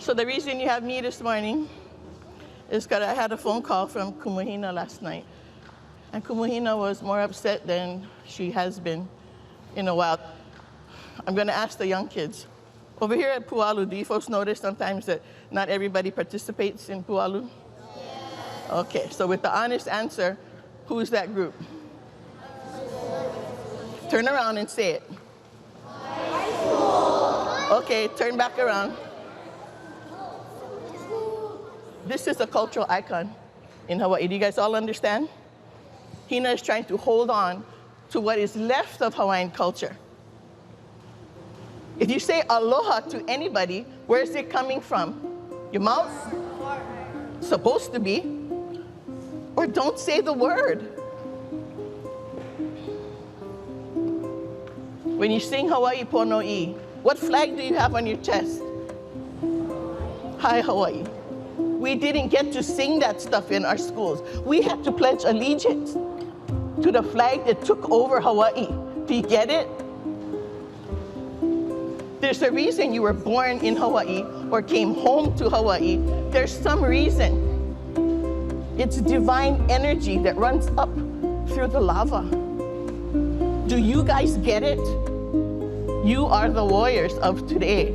So the reason you have me this morning is because I had a phone call from Kumuhina last night. And Kumuhina was more upset than she has been in a while. I'm going to ask the young kids. Over here at Pualu, do you folks notice sometimes that not everybody participates in Pualu? Yes. Okay, so with the honest answer, who's that group? Turn around and say it. High school. Okay, turn back around. This is a cultural icon in Hawaii. Do you guys all understand? Hina is trying to hold on to what is left of Hawaiian culture. If you say aloha to anybody, where is it coming from? Your mouth? Supposed to be. Or don't say the word. When you sing Hawaii Pono'i, what flag do you have on your chest? Hi, Hawaii. We didn't get to sing that stuff in our schools. We had to pledge allegiance to the flag that took over Hawaii. Do you get it? There's a reason you were born in Hawaii or came home to Hawaii. There's some reason. It's divine energy that runs up through the lava. Do you guys get it? You are the warriors of today.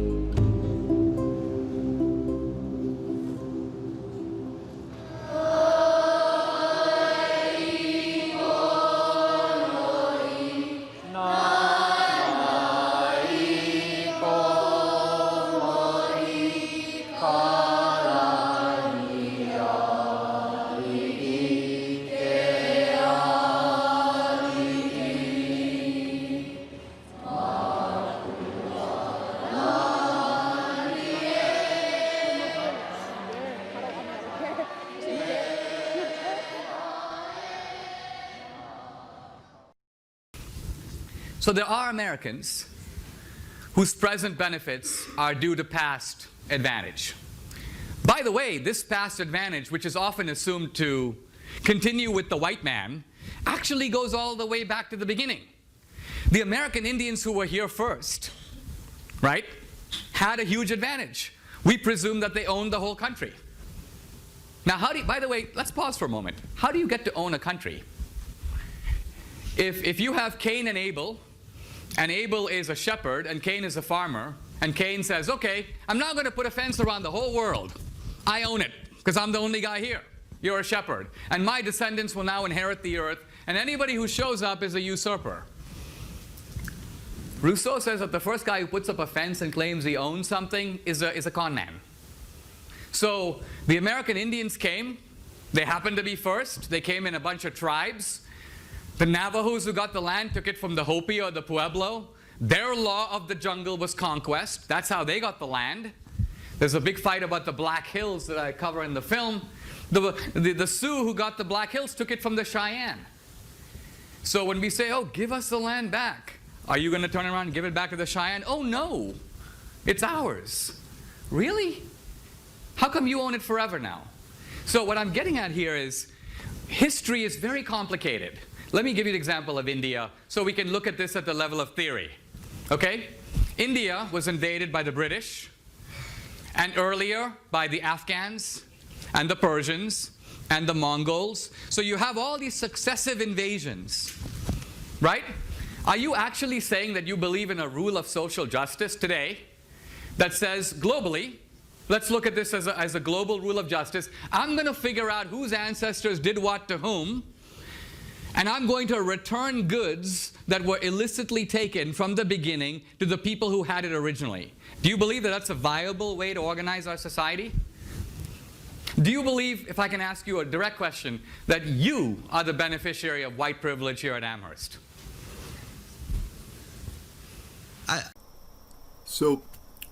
So there are Americans whose present benefits are due to past advantage. By the way, this past advantage, which is often assumed to continue with the white man, actually goes all the way back to the beginning. The American Indians who were here first, right, had a huge advantage. We presume that they owned the whole country. Now, by the way, let's pause for a moment. How do you get to own a country? If you have Cain and Abel is a shepherd, and Cain is a farmer, and Cain says, okay, I'm not going to put a fence around the whole world. I own it, because I'm the only guy here. You're a shepherd. And my descendants will now inherit the earth, and anybody who shows up is a usurper. Rousseau says that the first guy who puts up a fence and claims he owns something is a con man. So the American Indians came. They happened to be first. They came in a bunch of tribes. The Navajos who got the land took it from the Hopi or the Pueblo. Their law of the jungle was conquest. That's how they got the land. There's a big fight about the Black Hills that I cover in the film. The Sioux who got the Black Hills took it from the Cheyenne. So when we say, oh, give us the land back, are you going to turn around and give it back to the Cheyenne? Oh, no. It's ours. Really? How come you own it forever now? So what I'm getting at here is history is very complicated. Let me give you an example of India so we can look at this at the level of theory. Okay? India was invaded by the British, and earlier by the Afghans and the Persians and the Mongols. So you have all these successive invasions, right? Are you actually saying that you believe in a rule of social justice today that says globally, let's look at this as a global rule of justice. I'm going to figure out whose ancestors did what to whom, and I'm going to return goods that were illicitly taken from the beginning to the people who had it originally. Do you believe that that's a viable way to organize our society? Do you believe, if I can ask you a direct question, that you are the beneficiary of white privilege here at Amherst? So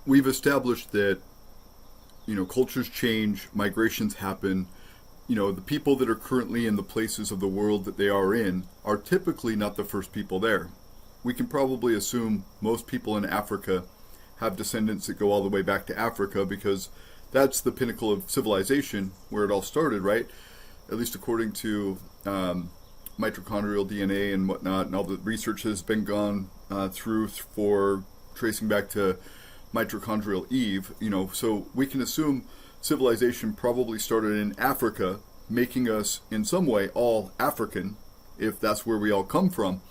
we've established that, cultures change, migrations happen. The people that are currently in the places of the world that they are in are typically not the first people there. We can probably assume most people in Africa have descendants that go all the way back to Africa because that's the pinnacle of civilization where it all started, right? At least according to mitochondrial DNA and whatnot, and all the research has been gone through for tracing back to mitochondrial Eve, so we can assume civilization probably started in Africa, making us in some way all African, if that's where we all come from.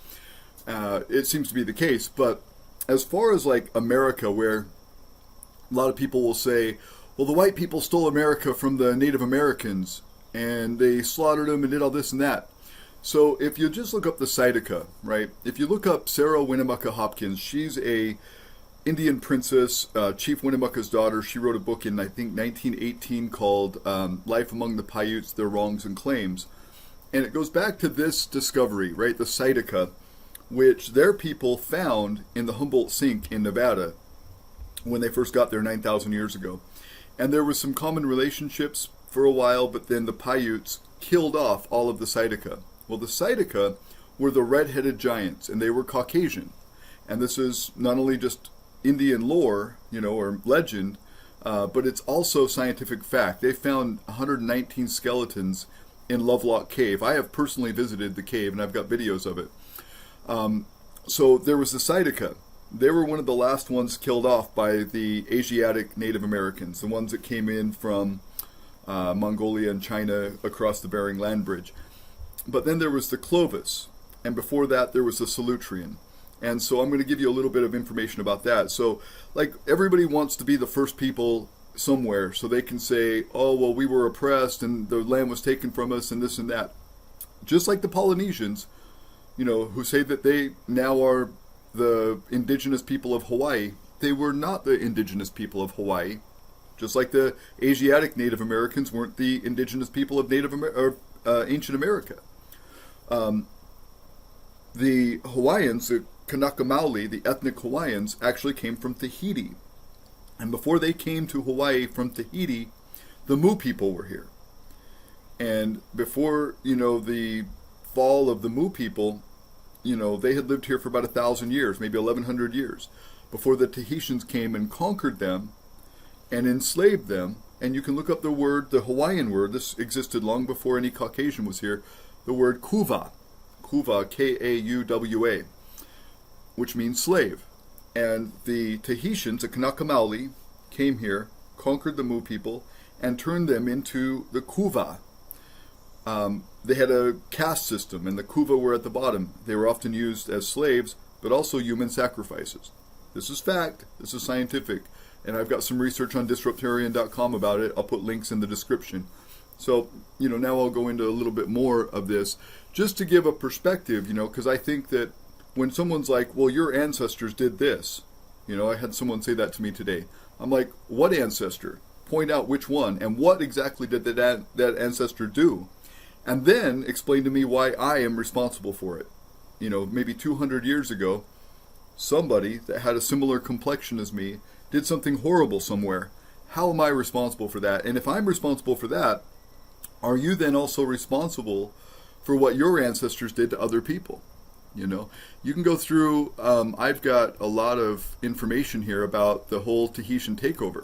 It seems to be the case. But as far as like America, where a lot of people will say, well, the white people stole America from the Native Americans and they slaughtered them and did all this and that. So if you just look up the Si Te Cah, right? If you look up Sarah Winnemucca Hopkins, she's a Indian princess, Chief Winnemucca's daughter. She wrote a book in, I think, 1918 called Life Among the Paiutes, Their Wrongs and Claims. And it goes back to this discovery, right? The Si Te Cah, which their people found in the Humboldt Sink in Nevada when they first got there 9,000 years ago. And there was some common relationships for a while, but then the Paiutes killed off all of the Si Te Cah. Well, the Si Te Cah were the red-headed giants, and they were Caucasian. And this is not only just Indian lore, or legend, but it's also scientific fact. They found 119 skeletons in Lovelock Cave. I have personally visited the cave, and I've got videos of it. So there was the Si Te Cah. They were one of the last ones killed off by the Asiatic Native Americans, the ones that came in from Mongolia and China across the Bering Land Bridge. But then there was the Clovis, and before that there was the Solutrean. And so I'm going to give you a little bit of information about that. So, like, everybody wants to be the first people somewhere so they can say, oh, well, we were oppressed and the land was taken from us and this and that. Just like the Polynesians, who say that they now are the indigenous people of Hawaii. They were not the indigenous people of Hawaii. Just like the Asiatic Native Americans weren't the indigenous people of ancient America. The Hawaiians, the Kanaka Maoli, the ethnic Hawaiians, actually came from Tahiti. And before they came to Hawaii from Tahiti, the Mu people were here. And before, the fall of the Mu people, they had lived here for about 1,000 years, maybe 1,100 years, before the Tahitians came and conquered them and enslaved them. And you can look up the Hawaiian word, this existed long before any Caucasian was here, the word Kauwa, Kauwa, which means slave. And the Tahitians, the Kanaka Maoli, came here, conquered the Mu people, and turned them into the Kauwa. They had a caste system, and the Kauwa were at the bottom. They were often used as slaves, but also human sacrifices. This is fact. This is scientific. And I've got some research on disruptarian.com about it. I'll put links in the description. So, now I'll go into a little bit more of this, just to give a perspective, because I think that when someone's like, well, your ancestors did this, I had someone say that to me today. I'm like, what ancestor? Point out which one, and what exactly did that ancestor do? And then explain to me why I am responsible for it. Maybe 200 years ago, somebody that had a similar complexion as me did something horrible somewhere. How am I responsible for that? And if I'm responsible for that, are you then also responsible for what your ancestors did to other people? You can go through, I've got a lot of information here about the whole Tahitian takeover.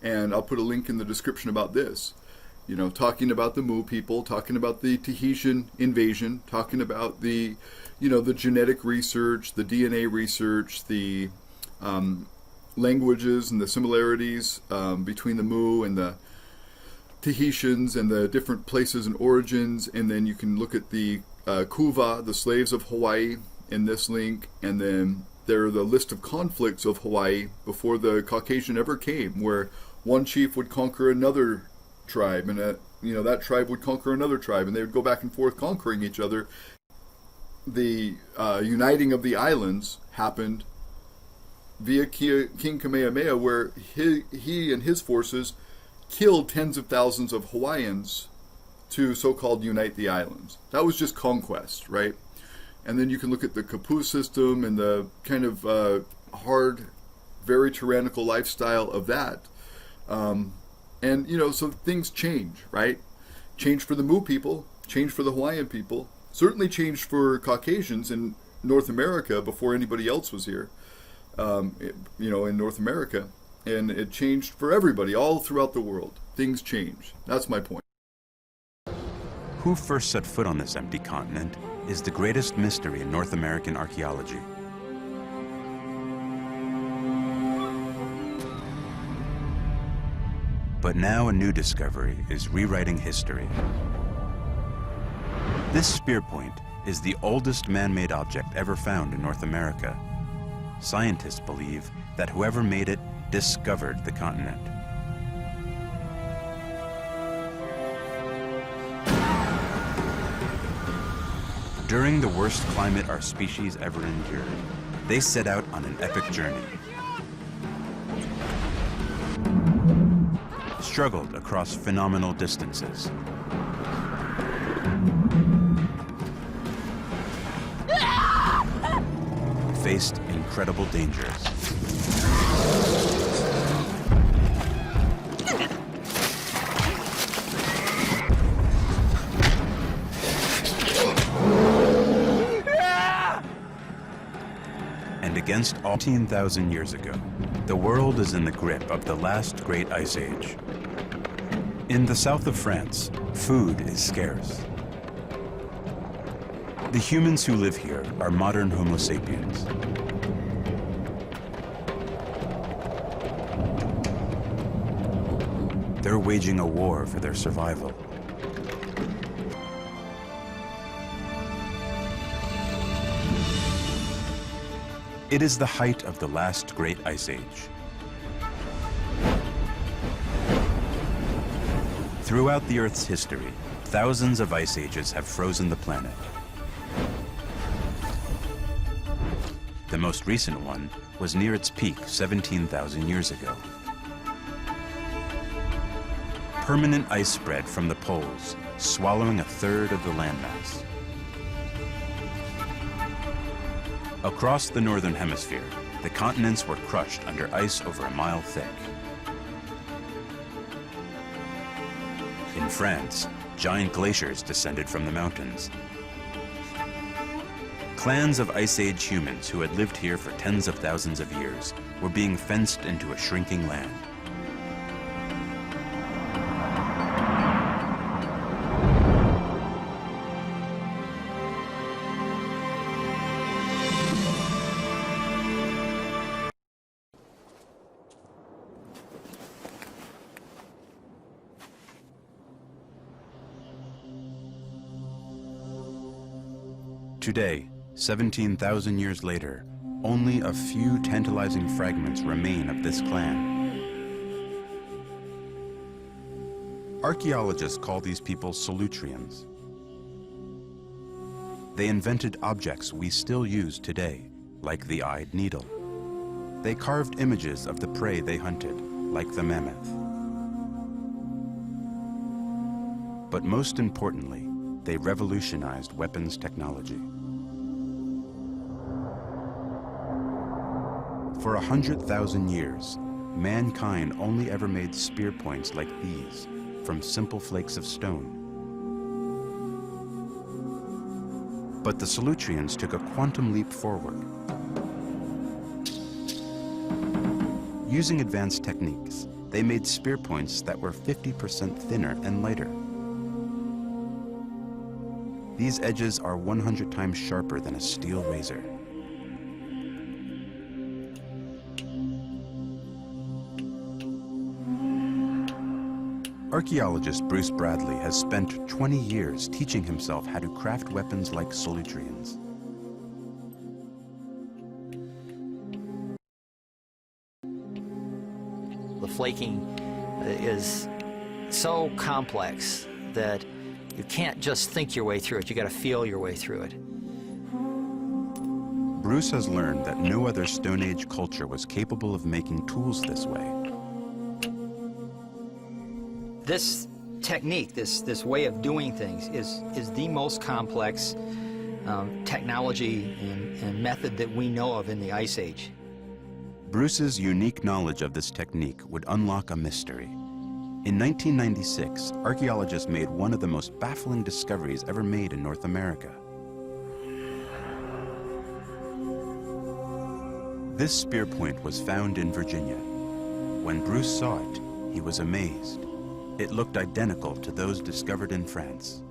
And I'll put a link in the description about this. Talking about the Mu people, talking about the Tahitian invasion, talking about the genetic research, the DNA research, the languages and the similarities between the Mu and the Tahitians and the different places and origins. And then you can look at the Kauwa, the slaves of Hawaii, in this link. And then there are the list of conflicts of Hawaii before the Caucasian ever came, where one chief would conquer another tribe, and that tribe would conquer another tribe, and they would go back and forth conquering each other. The uniting of the islands happened via King Kamehameha, where he and his forces killed tens of thousands of Hawaiians to so-called unite the islands. That was just conquest, right? And then you can look at the Kapu system and the kind of hard, very tyrannical lifestyle of that. And, so things change, right? Change for the Mu people, change for the Hawaiian people, certainly changed for Caucasians in North America before anybody else was here, in North America. And it changed for everybody all throughout the world. Things change. That's my point. Who first set foot on this empty continent is the greatest mystery in North American archaeology. But now a new discovery is rewriting history. This spear point is the oldest man-made object ever found in North America. Scientists believe that whoever made it discovered the continent. During the worst climate our species ever endured, they set out on an epic journey. Struggled across phenomenal distances. Faced incredible dangers. And against all 18,000 years ago, the world is in the grip of the last great ice age. In the south of France, food is scarce. The humans who live here are modern Homo sapiens. They're waging a war for their survival. It is the height of the last great ice age. Throughout the Earth's history, thousands of ice ages have frozen the planet. The most recent one was near its peak 17,000 years ago. Permanent ice spread from the poles, swallowing a third of the landmass. Across the northern hemisphere, the continents were crushed under ice over a mile thick. In France, giant glaciers descended from the mountains. Clans of Ice Age humans who had lived here for tens of thousands of years were being fenced into a shrinking land. Today, 17,000 years later, only a few tantalizing fragments remain of this clan. Archaeologists call these people Solutreans. They invented objects we still use today, like the eyed needle. They carved images of the prey they hunted, like the mammoth. But most importantly, they revolutionized weapons technology. For 100,000 years, mankind only ever made spear points like these from simple flakes of stone. But the Solutreans took a quantum leap forward. Using advanced techniques, they made spear points that were 50% thinner and lighter. These edges are 100 times sharper than a steel razor. Archaeologist Bruce Bradley has spent 20 years teaching himself how to craft weapons like Solutreans. The flaking is so complex that you can't just think your way through it, you gotta feel your way through it. Bruce has learned that no other Stone Age culture was capable of making tools this way. This technique, this way of doing things is the most complex technology and method that we know of in the Ice Age. Bruce's unique knowledge of this technique would unlock a mystery. In 1996, archaeologists made one of the most baffling discoveries ever made in North America. This spear point was found in Virginia. When Bruce saw it, he was amazed. It looked identical to those discovered in France.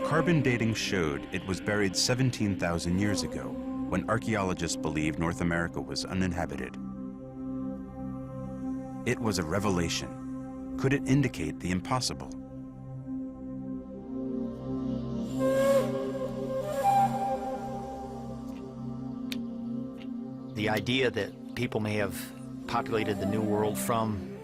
Carbon dating showed it was buried 17,000 years ago, when archaeologists believed North America was uninhabited. It was a revelation. Could it indicate the impossible? The idea that people may have populated the New World from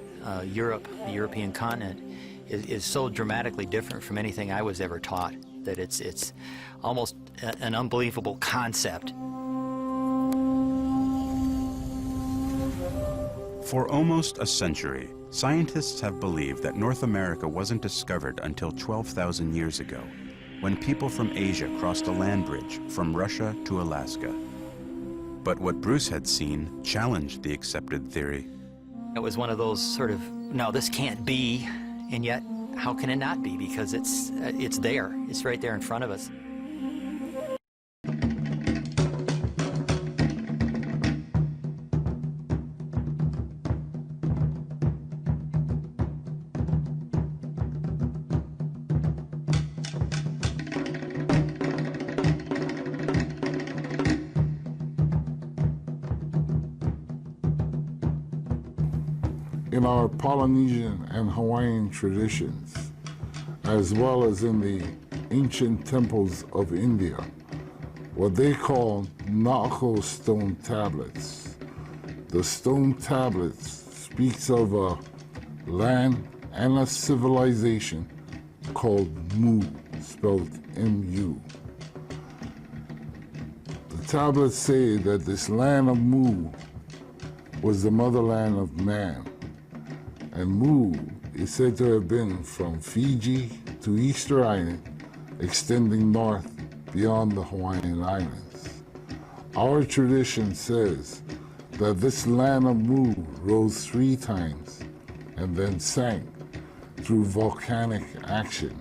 Europe, the European continent, is so dramatically different from anything I was ever taught that it's almost an unbelievable concept. For almost a century, scientists have believed that North America wasn't discovered until 12,000 years ago, when people from Asia crossed a land bridge from Russia to Alaska. But what Bruce had seen challenged the accepted theory. It was one of those sort of, no, this can't be, and yet, how can it not be? Because it's there. It's right there in front of us. In our Polynesian and Hawaiian traditions, as well as in the ancient temples of India, what they call Na'ako stone tablets. The stone tablets speaks of a land and a civilization called Mu, spelled M-U. The tablets say that this land of Mu was the motherland of man. And Mu is said to have been from Fiji to Easter Island, extending north beyond the Hawaiian Islands. Our tradition says that this land of Mu rose 3 times and then sank through volcanic action,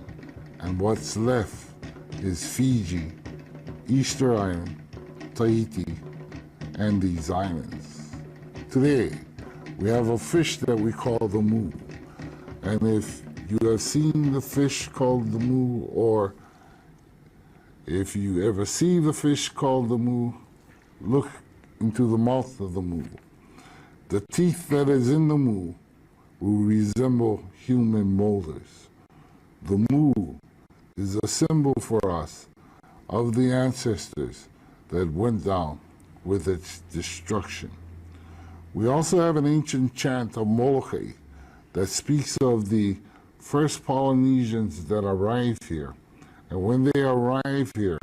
and what's left is Fiji, Easter Island, Tahiti, and these islands. Today, we have a fish that we call the mu. And if you have seen the fish called the mu, or if you ever see the fish called the mu, look into the mouth of the mu. The teeth that is in the mu will resemble human molars. The mu is a symbol for us of the ancestors that went down with its destruction. We also have an ancient chant of Molokai that speaks of the first Polynesians that arrived here. And when they arrive here,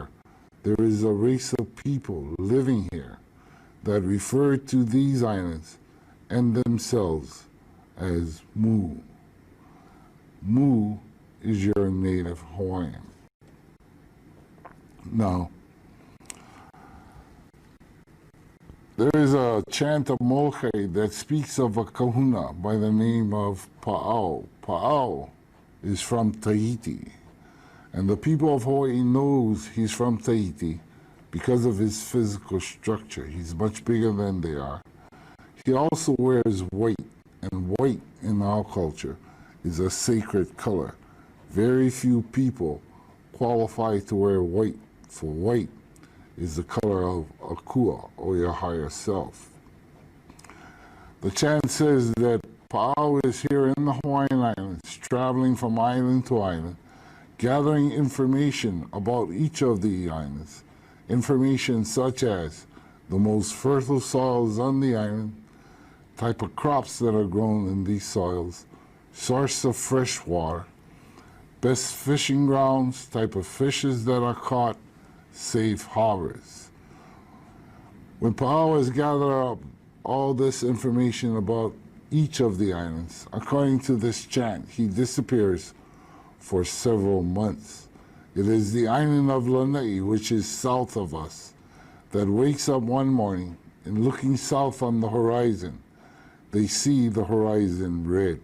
there is a race of people living here that refer to these islands and themselves as Mu. Mu is your native Hawaiian. Now, there is a chant of Molokai that speaks of a kahuna by the name of Pa'ao. Pa'ao is from Tahiti. And the people of Hawaii knows he's from Tahiti because of his physical structure. He's much bigger than they are. He also wears white, and white in our culture is a sacred color. Very few people qualify to wear white, for white is the color of Akua, or your higher self. The chant says that Pa'ao is here in the Hawaiian Islands, traveling from island to island, gathering information about each of the islands, information such as the most fertile soils on the island, type of crops that are grown in these soils, source of fresh water, best fishing grounds, type of fishes that are caught, safe harbors. When Pa'ao has gathered up all this information about each of the islands, according to this chant, he disappears for several months. It is the island of Lanai, which is south of us, that wakes up one morning and looking south on the horizon, they see the horizon red.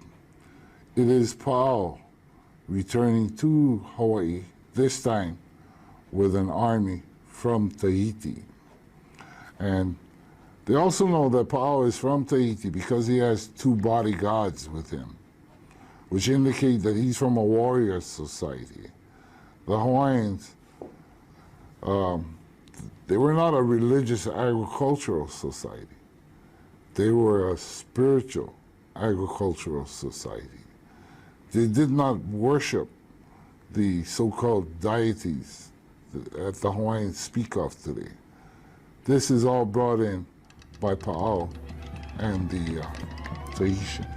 It is Pa'ao returning to Hawaii, this time with an army from Tahiti. And they also know that Pa'ao is from Tahiti because he has 2 bodyguards with him, which indicate that he's from a warrior society. The Hawaiians they were not a religious agricultural society. They were a spiritual agricultural society. They did not worship the so-called deities that the Hawaiians speak of today. This is all brought in by Pa'ao and the Tahitians.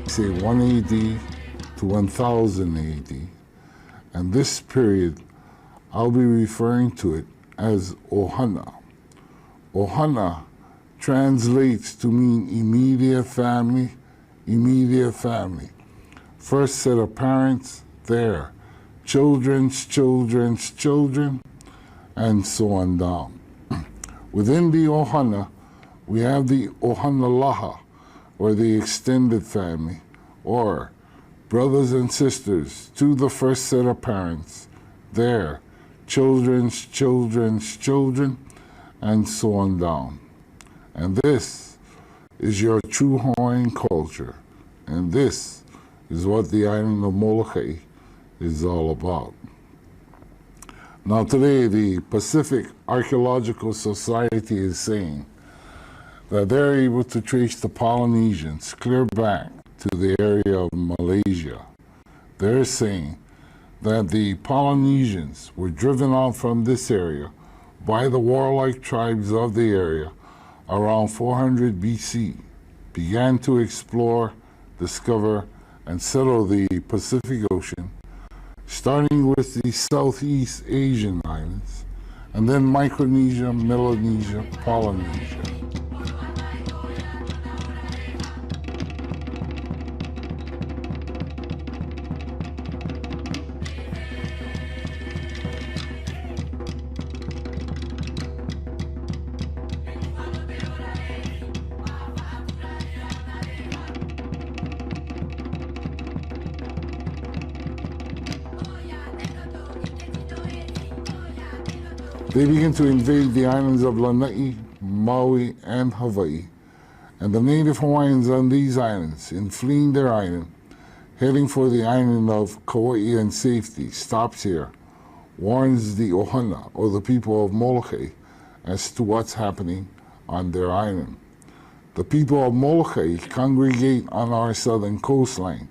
Say 1 AD to 1000 AD, and this period I'll be referring to it as Ohana. Ohana translates to mean immediate family, immediate family. First set of parents, there, children's children's children, and so on down. Within the Ohana, we have the Ohana Laha, or the extended family, or brothers and sisters to the first set of parents, their children's children's children, and so on down. And this is your true Hawaiian culture, and this is what the island of Molokai is all about. Now today, the Pacific Archaeological Society is saying that they're able to trace the Polynesians clear back to the area of Malaysia. They're saying that the Polynesians were driven out from this area by the warlike tribes of the area around 400 BC, began to explore, discover, and settle the Pacific Ocean, starting with the Southeast Asian islands, and then Micronesia, Melanesia, Polynesia. They begin to invade the islands of Lanai, Maui, and Hawaii, and the native Hawaiians on these islands, in fleeing their island, heading for the island of Kauwa in safety, stops here, warns the Ohana, or the people of Molokai, as to what's happening on their island. The people of Molokai congregate on our southern coastline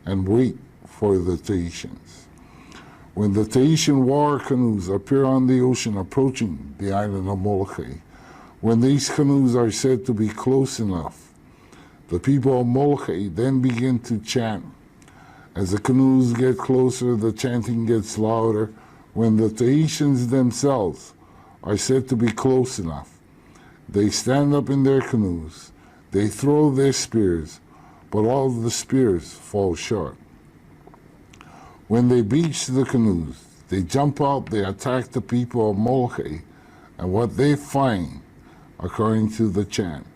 and wait for the Tahitians. When the Tahitian war canoes appear on the ocean approaching the island of Molokai, when these canoes are said to be close enough, the people of Molokai then begin to chant. As the canoes get closer, the chanting gets louder. When the Tahitians themselves are said to be close enough, they stand up in their canoes, they throw their spears, but all of the spears fall short. When they beach the canoes, they jump out, they attack the people of Molokai, and what they find, according to the chant,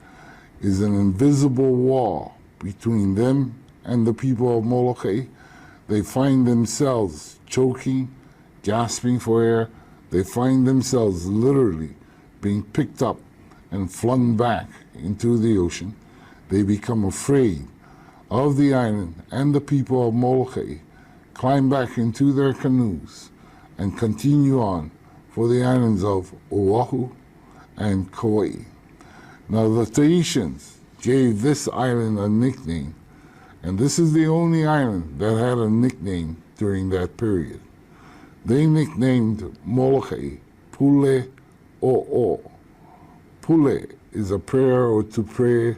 is an invisible wall between them and the people of Molokai. They find themselves choking, gasping for air. They find themselves literally being picked up and flung back into the ocean. They become afraid of the island and the people of Molokai, climb back into their canoes, and continue on for the islands of Oahu and Kauai. Now the Tahitians gave this island a nickname, and this is the only island that had a nickname during that period. They nicknamed Molokai Pule O'o. Pule is a prayer or to pray.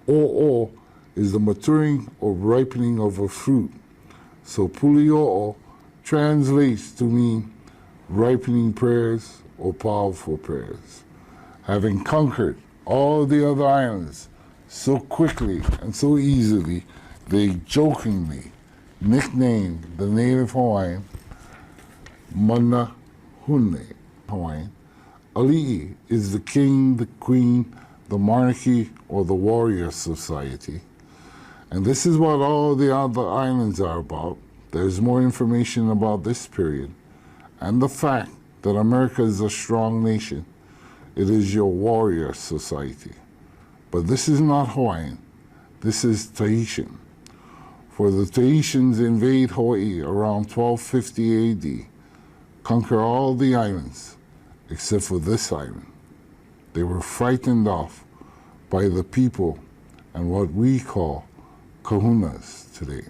O'o is the maturing or ripening of a fruit. So Puli'o'o translates to mean ripening prayers or powerful prayers. Having conquered all the other islands so quickly and so easily, they jokingly nicknamed the native Hawaiian Mana Hune Hawaiian. Ali'i is the king, the queen, the monarchy, or the warrior society. And this is what all the other islands are about. There's more information about this period and the fact that America is a strong nation. It is your warrior society. But this is not Hawaiian. This is Tahitian. For the Tahitians invade Hawaii around 1250 AD, conquer all the islands except for this island. They were frightened off by the people and what we call kahunas today.